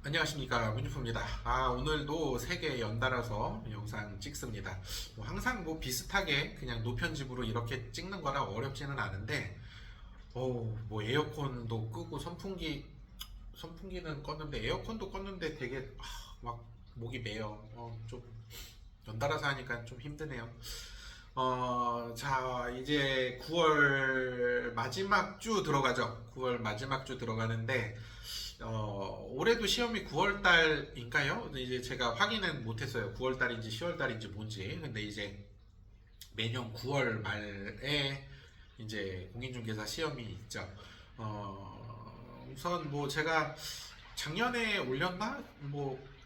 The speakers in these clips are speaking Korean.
안녕하십니까, 문유프입니다. 오늘도 3개 연달아서 영상 찍습니다. 항상 비슷하게 그냥 노편집으로 이렇게 찍는 거라 어렵지는 않은데, 뭐 에어컨도 끄고 선풍기는 껐는데, 에어컨도 껐는데 되게, 막 목이 메요. 좀 연달아서 하니까 좀 힘드네요. 자, 이제 9월 마지막 주 들어가죠. 9월 마지막 주 들어가는데, 올해도 시험이 9월 달인가요? 근데 이제 제가 확인은 못했어요. 9월 달인지 10월 달인지 뭔지. 근데 이제 매년 9월 말에 이제 공인중개사 시험이 있죠. 우선 제가 작년에 올렸나?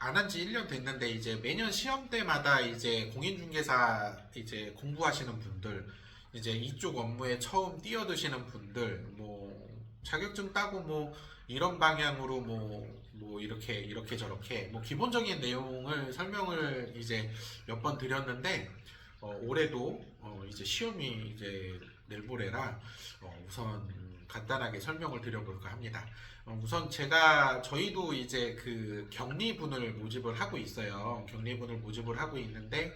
안 한 지 1년 됐는데 이제 매년 시험 때마다 이제 공인중개사 이제 공부하시는 분들, 이제 이쪽 업무에 처음 뛰어드시는 분들, 자격증 따고 이런 방향으로 이렇게 저렇게 기본적인 내용을 설명을 이제 몇 번 드렸는데, 올해도 이제 시험이 이제 내일 모레라 우선 간단하게 설명을 드려볼까 합니다. 우선 저희도 이제 그 격리분을 모집을 하고 있어요. 격리분을 모집을 하고 있는데,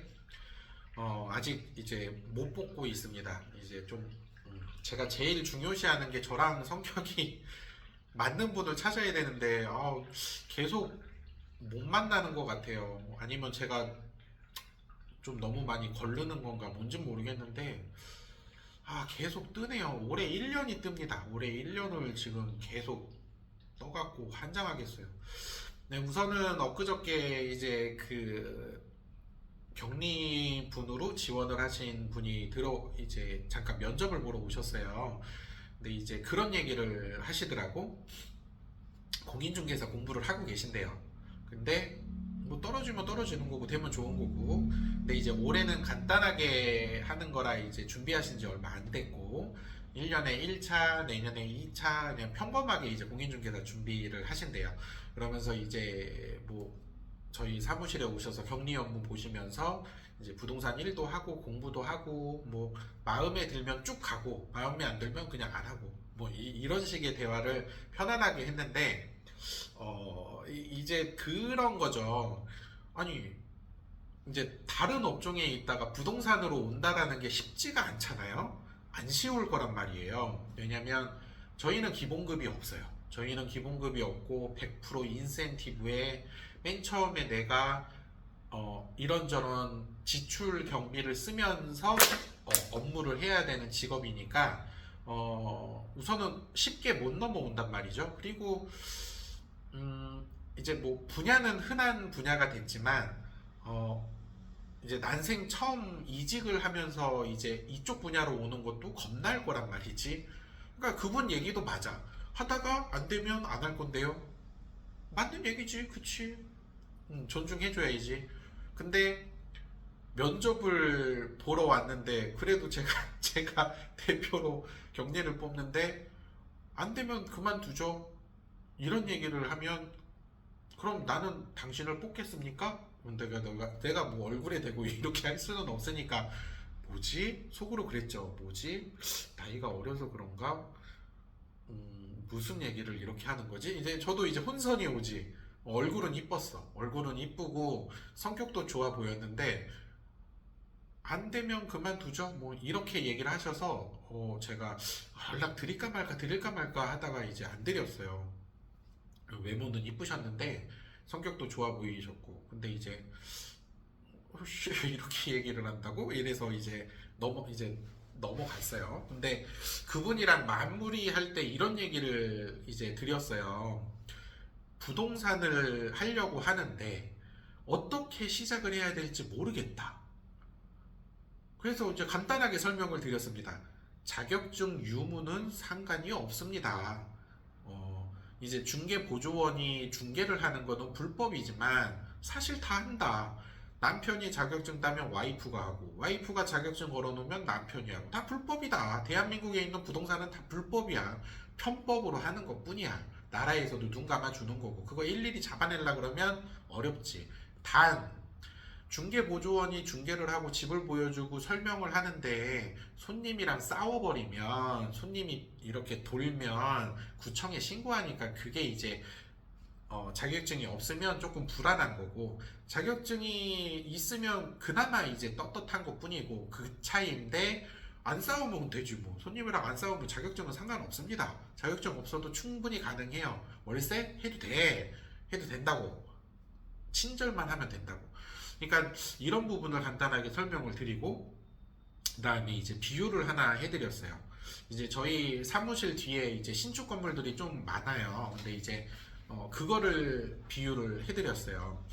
아직 이제 못 뽑고 있습니다. 이제 좀, 제가 제일 중요시하는 게 저랑 성격이 맞는 분을 찾아야 되는데, 계속 못 만나는 것 같아요. 아니면 제가 좀 너무 많이 거르는 건가 뭔지 모르겠는데, 계속 뜨네요. 올해 1년이 뜹니다. 올해 1년을 지금 계속 떠갖고 환장하겠어요. 네, 우선은 엊그저께 이제 그 격리분으로 지원을 하신 분이 이제 잠깐 면접을 보러 오셨어요. 근데 이제 그런 얘기를 하시더라고. 공인중개사 공부를 하고 계신데요. 근데 떨어지면 떨어지는 거고 되면 좋은 거고. 근데 이제 올해는 간단하게 하는 거라 이제 준비하신 지 얼마 안 됐고 1년에 1차, 내년에 2차 그냥 평범하게 이제 공인중개사 준비를 하신대요. 그러면서 이제 저희 사무실에 오셔서 격리 업무 보시면서 이제 부동산 일도 하고 공부도 하고 마음에 들면 쭉 가고 마음에 안 들면 그냥 안 하고 이런 식의 대화를 편안하게 했는데, 이제 그런 거죠. 아니, 이제 다른 업종에 있다가 부동산으로 온다라는 게 쉽지가 않잖아요. 안 쉬울 거란 말이에요. 왜냐면 저희는 기본급이 없어요. 저희는 기본급이 없고 100% 인센티브에 맨 처음에 내가 이런저런 지출 경비를 쓰면서 업무를 해야 되는 직업이니까 우선은 쉽게 못 넘어온단 말이죠. 그리고 이제 분야는 흔한 분야가 됐지만 이제 난생 처음 이직을 하면서 이제 이쪽 분야로 오는 것도 겁날 거란 말이지. 그러니까 그분 얘기도 맞아. 하다가 안 되면 안 할 건데요. 맞는 얘기지, 그치? 존중해줘야지. 근데 면접을 보러 왔는데 그래도 제가 대표로 격리를 뽑는데 안 되면 그만두죠. 이런 얘기를 하면 그럼 나는 당신을 뽑겠습니까? 내가 얼굴에 대고 이렇게 할 수는 없으니까 뭐지? 속으로 그랬죠. 뭐지? 나이가 어려서 그런가? 무슨 얘기를 이렇게 하는 거지? 이제 저도 이제 혼선이 오지. 얼굴은 이뻤어. 얼굴은 이쁘고 성격도 좋아 보였는데 안 되면 그만두죠. 이렇게 얘기를 하셔서 제가 연락 드릴까 말까 하다가 이제 안 드렸어요. 외모는 이쁘셨는데 성격도 좋아 보이셨고 근데 이제 이렇게 얘기를 한다고 이래서 이제 넘어갔어요. 근데 그분이랑 마무리할 때 이런 얘기를 이제 드렸어요. 부동산을 하려고 하는데 어떻게 시작을 해야 될지 모르겠다. 그래서 이제 간단하게 설명을 드렸습니다. 자격증 유무는 상관이 없습니다. 이제 중개보조원이 중개를 하는 거는 불법이지만 사실 다 한다. 남편이 자격증 따면 와이프가 하고 와이프가 자격증 걸어놓으면 남편이 하고 다 불법이다. 대한민국에 있는 부동산은 다 불법이야. 편법으로 하는 것 뿐이야. 나라에서도 눈 감아주는 거고 그거 일일이 잡아내려 그러면 어렵지. 단 중개보조원이 중개를 하고 집을 보여주고 설명을 하는데 손님이랑 싸워버리면 손님이 이렇게 돌면 구청에 신고하니까 그게 이제 자격증이 없으면 조금 불안한 거고, 자격증이 있으면 그나마 이제 떳떳한 것 뿐이고, 그 차이인데, 안 싸우면 되지 뭐. 손님이랑 안 싸우면 자격증은 상관없습니다. 자격증 없어도 충분히 가능해요. 월세? 해도 돼. 해도 된다고. 친절만 하면 된다고. 그러니까 이런 부분을 간단하게 설명을 드리고, 그다음에 이제 비유를 하나 해드렸어요. 이제 저희 사무실 뒤에 이제 신축 건물들이 좀 많아요. 근데 이제 그거를 비유를 해드렸어요.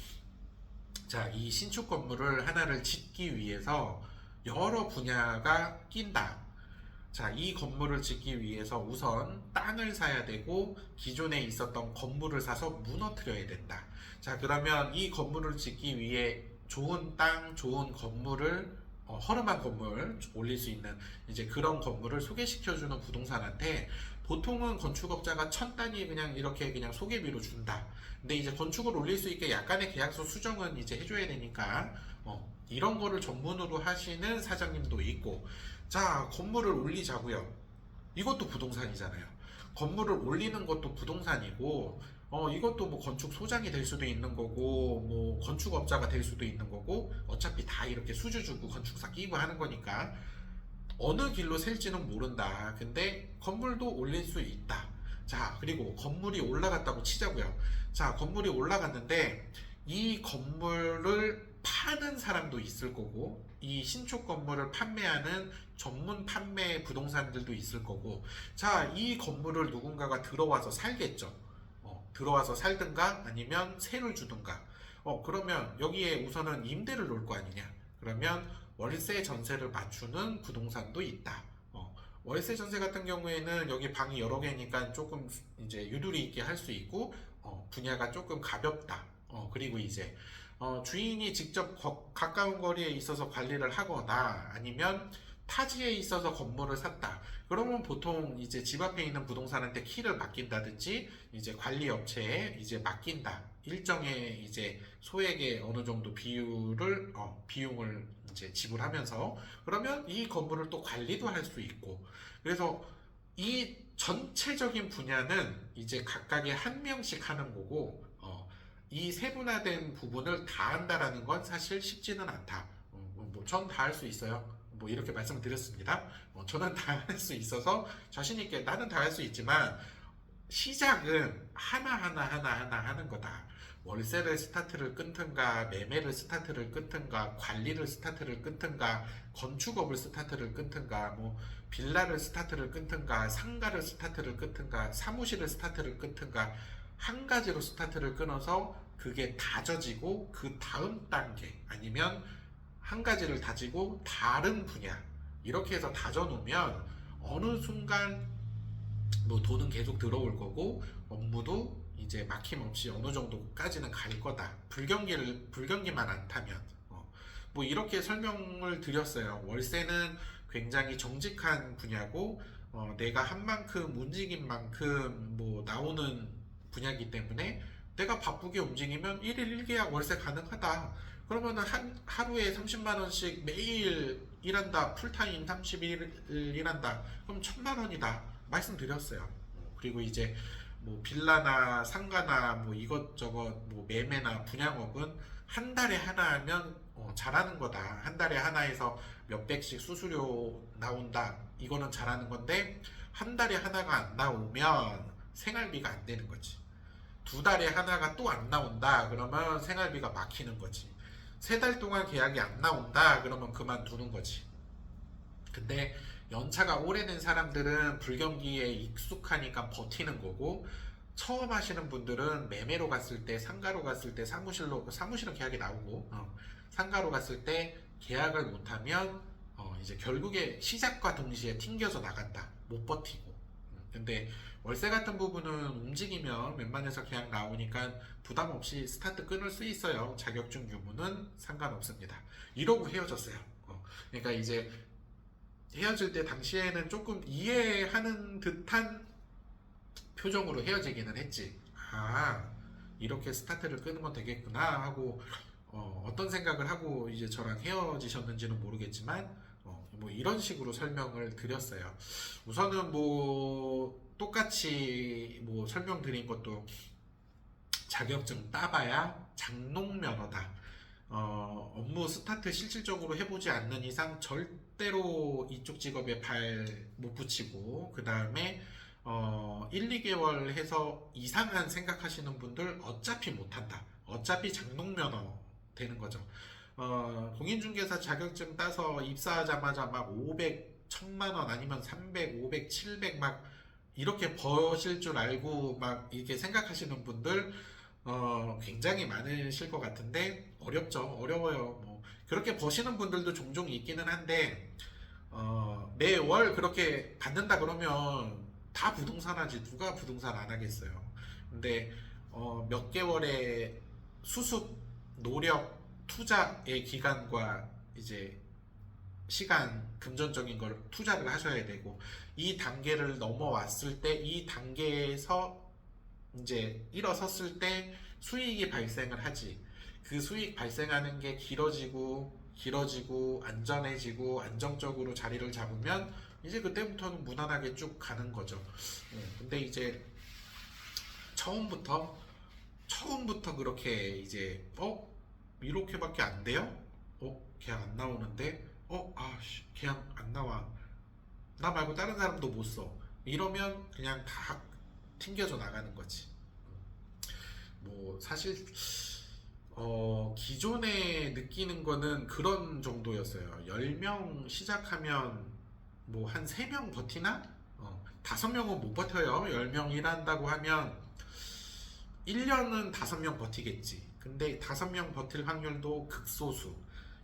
자, 이 신축 건물을 하나를 짓기 위해서 여러 분야가 낀다. 자, 이 건물을 짓기 위해서 우선 땅을 사야 되고 기존에 있었던 건물을 사서 무너뜨려야 된다. 자, 그러면 이 건물을 짓기 위해 좋은 땅, 좋은 건물을 허름한 건물 올릴 수 있는 이제 그런 건물을 소개시켜주는 부동산한테 보통은 건축업자가 천 단위 그냥 이렇게 그냥 소개비로 준다. 근데 이제 건축을 올릴 수 있게 약간의 계약서 수정은 이제 해줘야 되니까 이런 거를 전문으로 하시는 사장님도 있고, 자, 건물을 올리자고요. 이것도 부동산이잖아요. 건물을 올리는 것도 부동산이고, 이것도 뭐 건축 소장이 될 수도 있는 거고, 뭐 건축업자가 될 수도 있는 거고, 어차피 다 이렇게 수주 주고 건축사 끼고 하는 거니까 어느 길로 셀지는 모른다. 근데 건물도 올릴 수 있다. 자, 그리고 건물이 올라갔다고 치자고요. 자, 건물이 올라갔는데 이 건물을 파는 사람도 있을 거고, 이 신축 건물을 판매하는 전문 판매 부동산들도 있을 거고, 자, 이 건물을 누군가가 들어와서 살겠죠. 들어와서 살든가 아니면 세를 주든가. 그러면 여기에 우선은 임대를 놓을 거 아니냐. 그러면 월세 전세를 맞추는 부동산도 있다. 월세 전세 같은 경우에는 여기 방이 여러 개니까 조금 이제 유두리 있게 할 수 있고, 분야가 조금 가볍다. 그리고 이제 주인이 직접 가까운 거리에 있어서 관리를 하거나 아니면 타지에 있어서 건물을 샀다. 그러면 보통 이제 집 앞에 있는 부동산한테 키를 맡긴다든지 이제 관리 업체에 이제 맡긴다. 일정의 이제 소액의 어느 정도 비용을 이제 지불하면서, 그러면 이 건물을 또 관리도 할 수 있고, 그래서 이 전체적인 분야는 이제 각각의 한 명씩 하는 거고, 이 세분화된 부분을 다 한다라는 건 사실 쉽지는 않다. 전 다 할 수 있어요. 뭐 이렇게 말씀을 드렸습니다. 저는 다 할 수 있어서 자신 있게 나는 다 할 수 있지만 시작은 하나하나 하는 거다. 월세를 스타트를 끊든가 매매를 스타트를 끊든가 관리를 스타트를 끊든가 건축업을 스타트를 끊든가 뭐 빌라를 스타트를 끊든가 상가를 스타트를 끊든가 사무실을 스타트를 끊든가 한 가지로 스타트를 끊어서 그게 다져지고 그 다음 단계 아니면 한 가지를 다지고 다른 분야 이렇게 해서 다져 놓으면 어느 순간 뭐 돈은 계속 들어올 거고 업무도 이제 막힘없이 어느 정도까지는 갈 거다. 불경기만 안 타면 뭐 이렇게 설명을 드렸어요. 월세는 굉장히 정직한 분야고 내가 한 만큼 움직인 만큼 뭐 나오는 분야이기 때문에 내가 바쁘게 움직이면 1일 1계약 월세 가능하다. 그러면은 하루에 30만 원씩 매일 일한다. 풀타임 30일 일한다. 그럼 1000만 원이다. 말씀드렸어요. 그리고 이제 뭐 빌라나 상가나 뭐 이것저것 뭐 매매나 분양업은 한 달에 하나 하면 잘하는 거다. 한 달에 하나에서 몇백씩 수수료 나온다. 이거는 잘하는 건데 한 달에 하나가 안 나오면 생활비가 안 되는 거지. 두 달에 하나가 또 안 나온다. 그러면 생활비가 막히는 거지. 세 달 동안 계약이 안 나온다. 그러면 그만두는 거지. 근데 연차가 오래된 사람들은 불경기에 익숙하니까 버티는 거고, 처음 하시는 분들은 매매로 갔을 때, 상가로 갔을 때, 사무실은 계약이 나오고, 상가로 갔을 때 계약을 못하면 이제 결국에 시작과 동시에 튕겨서 나간다. 못 버티고. 근데 월세 같은 부분은 움직이면 웬만해서 계약 나오니까 부담 없이 스타트 끊을 수 있어요. 자격증 유무는 상관없습니다. 이러고 헤어졌어요. 그러니까 이제 헤어질 때 당시에는 조금 이해하는 듯한 표정으로 헤어지기는 했지. 아, 이렇게 스타트를 끄는 건 되겠구나 하고 어떤 생각을 하고 이제 저랑 헤어지셨는지는 모르겠지만 뭐 이런 식으로 설명을 드렸어요. 우선은 뭐 똑같이 뭐 설명드린 것도 자격증 따봐야 장롱면허다. 업무 스타트 실질적으로 해보지 않는 이상 절대로 이쪽 직업에 발 못 붙이고, 그 다음에 1, 2개월 해서 이상한 생각하시는 분들 어차피 못한다. 어차피 장롱면허 되는 거죠. 공인중개사 자격증 따서 입사하자마자 막 500, 1000만 원 아니면 300, 500, 700 막 이렇게 버실 줄 알고 막 이렇게 생각하시는 분들 굉장히 많으실 것 같은데 어렵죠. 어려워요. 뭐 그렇게 버시는 분들도 종종 있기는 한데 매월 그렇게 받는다 그러면 다 부동산 하지 누가 부동산 안 하겠어요. 근데 몇 개월의 수습, 노력, 투자의 기간과 이제 시간, 금전적인 걸 투자를 하셔야 되고 이 단계를 넘어왔을 때 이 단계에서 이제 일어섰을 때 수익이 발생을 하지. 그 수익 발생하는 게 길어지고 안전해지고 안정적으로 자리를 잡으면 이제 그때부터는 무난하게 쭉 가는 거죠. 근데 이제 처음부터 그렇게 이제 이렇게밖에 안 돼요? 계약 안 나오는데 계약 안 나와. 나 말고 다른 사람도 못 써. 이러면 그냥 다 튕겨져 나가는 거지. 뭐 사실 기존에 느끼는 거는 그런 정도였어요. 10명 시작하면 뭐 한 3명 버티나? 5명은 못 버텨요. 10명 일한다고 하면 1년은 5명 버티겠지. 근데 5명 버틸 확률도 극소수.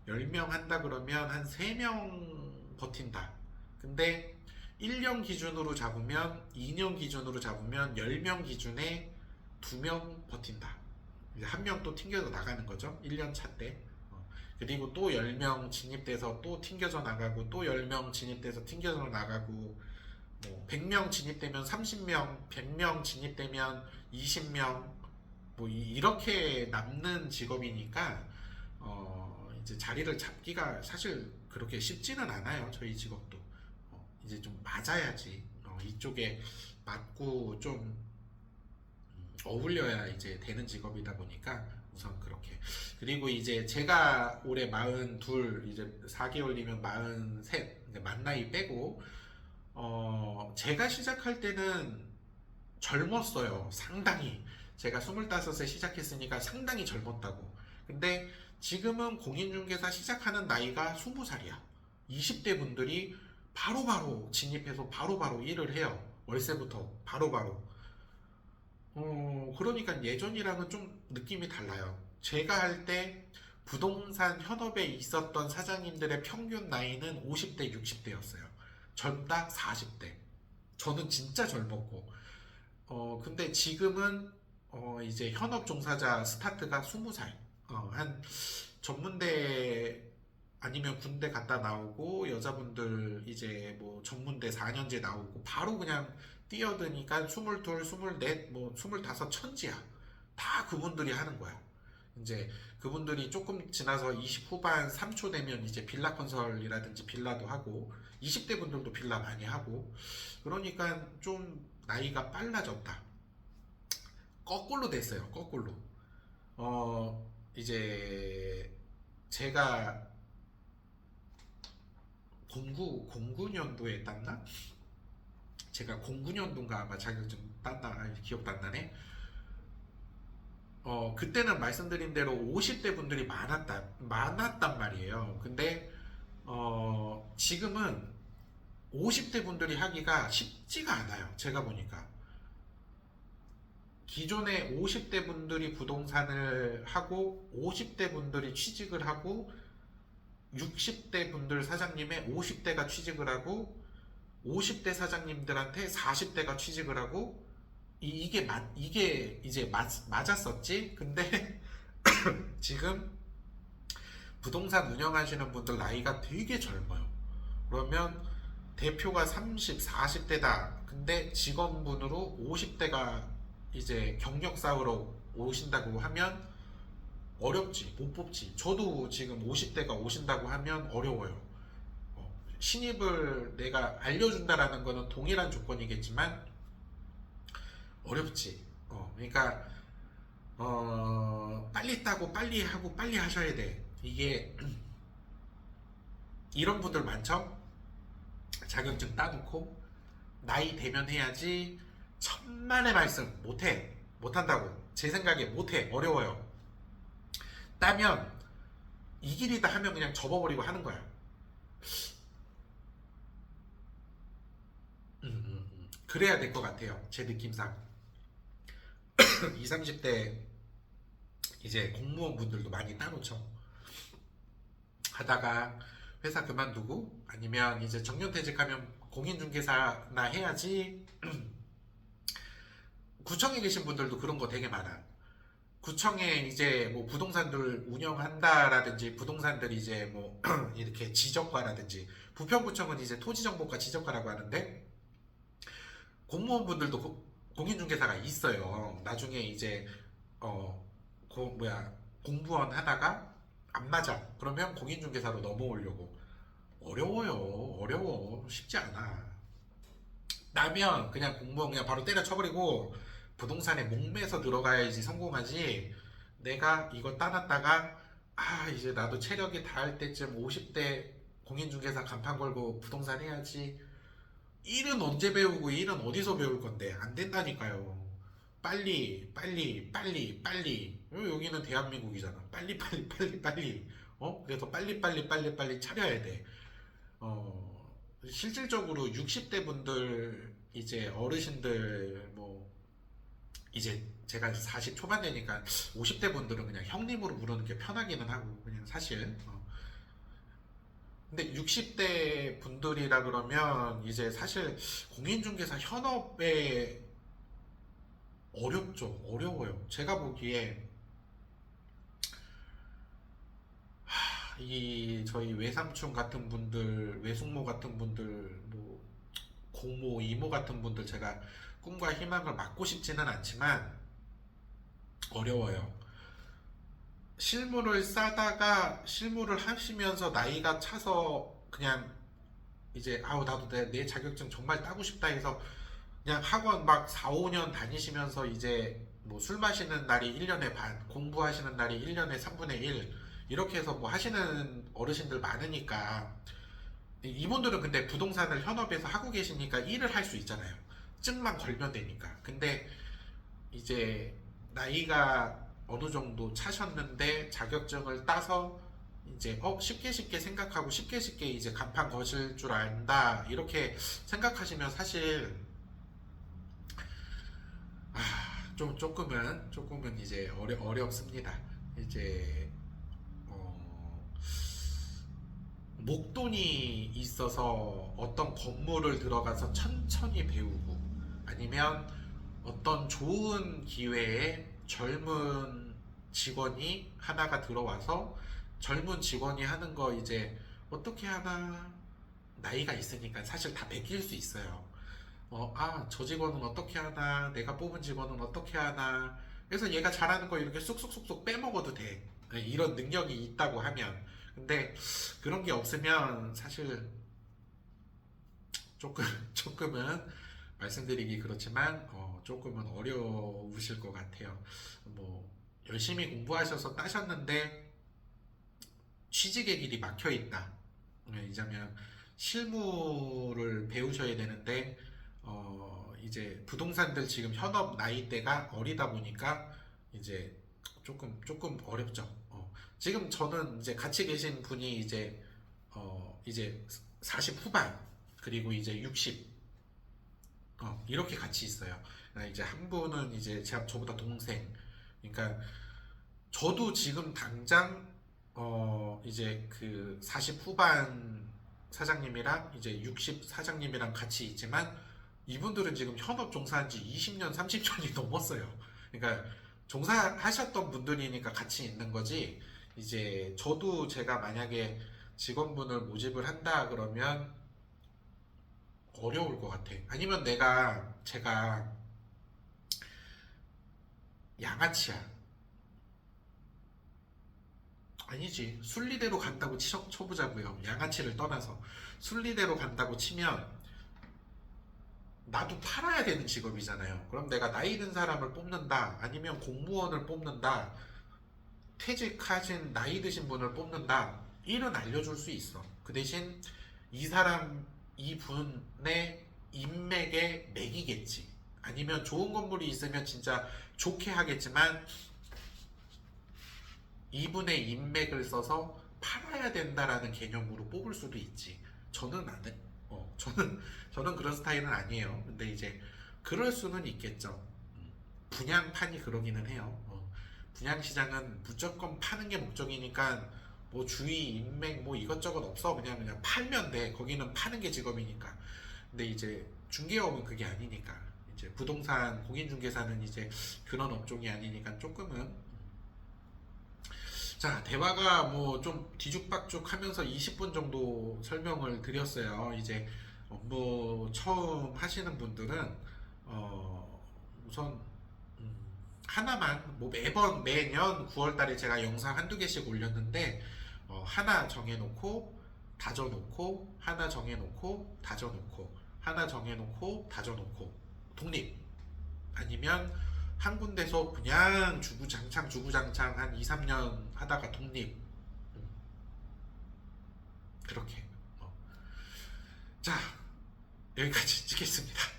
10명 한다 그러면 한 3명 버틴다. 근데 1년 기준으로 잡으면 2년 기준으로 잡으면 10명 기준에 2명 버틴다. 이제 한 명 또 튕겨져 나가는 거죠. 1년 차 때. 그리고 또 10명 진입돼서 또 튕겨져 나가고 또 10명 진입돼서 튕겨져 나가고 뭐 100명 진입되면 30명, 100명 진입되면 20명 뭐 이렇게 남는 직업이니까 이제 자리를 잡기가 사실 그렇게 쉽지는 않아요. 저희 직업도. 이제 좀 맞아야지. 이쪽에 맞고 좀 어울려야 이제 되는 직업이다 보니까 우선 그렇게. 그리고 이제 제가 올해 42, 이제 4개월이면 43, 이제 만 나이 빼고, 제가 시작할 때는 젊었어요. 상당히. 제가 25세 시작했으니까 상당히 젊었다고. 근데 지금은 공인중개사 시작하는 나이가 20살이야. 20대 분들이 바로바로 진입해서 바로바로 일을 해요. 월세부터 바로바로. 그러니까 예전이랑은 좀 느낌이 달라요. 제가 할 때 부동산 현업에 있었던 사장님들의 평균 나이는 50대, 60대였어요. 젊다 40대. 저는 진짜 젊었고. 근데 지금은 이제 현업 종사자 스타트가 20살. 한 전문대 아니면 군대 갔다 나오고 여자분들 이제 뭐 전문대 4년제 나오고 바로 그냥 뛰어드니까 22, 24, 뭐 25 천지야. 다 그분들이 하는 거야. 이제 그분들이 조금 지나서 20 후반 3초 되면 이제 빌라 건설이라든지 빌라도 하고 20대 분들도 빌라 많이 하고 그러니까 좀 나이가 빨라졌다. 거꾸로 됐어요. 거꾸로. 이제 제가 09년도에 땄나? 제가 09년도인가 아마 자격증 땄나 기억도 안 나네. 그때는 말씀드린 대로 50대 분들이 많았단 말이에요. 근데 지금은 50대 분들이 하기가 쉽지가 않아요. 제가 보니까 기존에 50대 분들이 부동산을 하고 50대 분들이 취직을 하고 60대 분들 사장님의 50대가 취직을 하고 50대 사장님들한테 40대가 취직을 하고 이게 이제 맞았었지. 근데 지금 부동산 운영하시는 분들 나이가 되게 젊어요. 그러면 대표가 30, 40대다. 근데 직원분으로 50대가 이제 경력 쌓으러 오신다고 하면 어렵지, 못 뽑지. 저도 지금 50대가 오신다고 하면 어려워요. 신입을 내가 알려준다라는 거는 동일한 조건이겠지만 어렵지. 그러니까 빨리 따고 빨리 하고 빨리 하셔야 돼. 이게 이런 분들 많죠? 자격증 따놓고 나이 되면 해야지. 천만의 말씀 못해. 못한다고. 제 생각에 못해. 어려워요. 따면 이 길이다 하면 그냥 접어버리고 하는 거야. 그래야 될 것 같아요. 제 느낌상. 20, 30대 이제 공무원 분들도 많이 따놓죠. 하다가 회사 그만두고 아니면 이제 정년퇴직하면 공인중개사나 해야지. 구청에 계신 분들도 그런 거 되게 많아. 구청에 이제 뭐 부동산들 운영한다라든지 부동산들 이제 뭐 이렇게 지적과라든지 부평구청은 이제 토지정보과 지적과라고 하는데 공무원분들도 공인중개사가 있어요. 나중에 이제 공무원 하다가 안 맞아. 그러면 공인중개사로 넘어오려고. 어려워요. 어려워. 쉽지 않아. 나면 그냥 공무원 그냥 바로 때려쳐버리고 부동산에 목매서 들어가야지 성공하지. 내가 이거 따놨다가 이제 나도 체력이 닿을 때쯤 50대 공인중개사 간판 걸고 부동산 해야지. 일은 언제 배우고 일은 어디서 배울 건데 안 된다니까요. 빨리 빨리 빨리 빨리. 여기는 대한민국이잖아. 빨리 빨리 빨리 빨리. 그래서 빨리 빨리 빨리 빨리 차려야 돼. 실질적으로 60대 분들 이제 어르신들 뭐 이제 제가 40 초반 되니까 50대 분들은 그냥 형님으로 부르는 게 편하기는 하고 그냥 사실. 근데 60대 분들이라 그러면 이제 사실 공인중개사 현업에 어렵죠. 어려워요. 제가 보기에 이 저희 외삼촌 같은 분들, 외숙모 같은 분들, 뭐 고모, 이모 같은 분들 제가 꿈과 희망을 맡고 싶지는 않지만 어려워요. 실무를 싸다가 실무를 하시면서 나이가 차서 그냥 이제 나도 내 자격증 정말 따고 싶다 해서 그냥 학원 막 4, 5년 다니시면서 이제 뭐 술 마시는 날이 1년에 반, 공부하시는 날이 1년에 3분의 1 이렇게 해서 뭐 하시는 어르신들 많으니까 이분들은 근데 부동산을 현업에서 하고 계시니까 일을 할 수 있잖아요. 증만 걸면 되니까. 근데 이제 나이가 어느 정도 차셨는데 자격증을 따서 이제 쉽게 쉽게 생각하고 쉽게 쉽게 이제 간판 거실 줄 안다 이렇게 생각하시면 사실 조금은 이제 어렵습니다. 이제 어, 목돈이 있어서 어떤 건물을 들어가서 천천히 배우고 아니면 어떤 좋은 기회에 젊은 직원이 하나가 들어와서 젊은 직원이 하는 거 이제 어떻게 하나 나이가 있으니까 사실 다 베낄 수 있어요. 저 직원은 어떻게 하나, 내가 뽑은 직원은 어떻게 하나. 그래서 얘가 잘하는 거 이렇게 쑥쑥쑥쑥 빼먹어도 돼. 네, 이런 능력이 있다고 하면. 근데 그런 게 없으면 사실 조금, 조금은 말씀드리기 그렇지만, 조금은 어려우실 것 같아요. 뭐, 열심히 공부하셔서 따셨는데, 취직의 길이 막혀 있다. 이자면 실무를 배우셔야 되는데, 이제 부동산들 지금 현업 나이대가 어리다 보니까 이제 조금 어렵죠. 지금 저는 이제 같이 계신 분이 이제 40 후반 그리고 이제 60 이렇게 같이 있어요. 그러니까 이제 한 분은 이제 저보다 동생. 그러니까 저도 지금 당장 이제 그 40 후반 사장님이랑 이제 60 사장님이랑 같이 있지만 이분들은 지금 현업 종사한 지 20년, 30년이 넘었어요. 그러니까 종사하셨던 분들이니까 같이 있는 거지. 이제 저도 제가 만약에 직원분을 모집을 한다 그러면 어려울 것 같아. 아니면 제가 양아치야. 아니지. 순리대로 간다고 쳐보자고요. 양아치를 떠나서 순리대로 간다고 치면 나도 팔아야 되는 직업이잖아요. 그럼 내가 나이 든 사람을 뽑는다, 아니면 공무원을 뽑는다, 퇴직하신 나이 드신 분을 뽑는다, 일은 알려줄 수 있어. 그 대신 이 사람, 이 분의 인맥에 매기겠지. 아니면 좋은 건물이 있으면 진짜 좋게 하겠지만 이분의 인맥을 써서 팔아야 된다라는 개념으로 뽑을 수도 있지. 저는 안 해. 저는 그런 스타일은 아니에요. 근데 이제 그럴 수는 있겠죠. 분양판이 그러기는 해요. 분양시장은 무조건 파는 게 목적이니까 뭐 주의, 인맥 뭐 이것저것 없어. 그냥 팔면 돼. 거기는 파는 게 직업이니까. 근데 이제 중개업은 그게 아니니까. 이제 부동산 공인중개사는 이제 그런 업종이 아니니까 조금은. 자, 대화가 뭐 좀 뒤죽박죽 하면서 20분 정도 설명을 드렸어요. 이제 업무 처음 하시는 분들은 우선 음, 하나만 뭐 매년 9월 달에 제가 영상 한두 개씩 올렸는데 하나 정해놓고 다져놓고 하나 정해놓고 다져놓고 하나 정해놓고 다져놓고 독립, 아니면 한 군데서 그냥 주구장창 한 2, 3년 하다가 독립. 음, 그렇게. 자, 여기까지 찍겠습니다.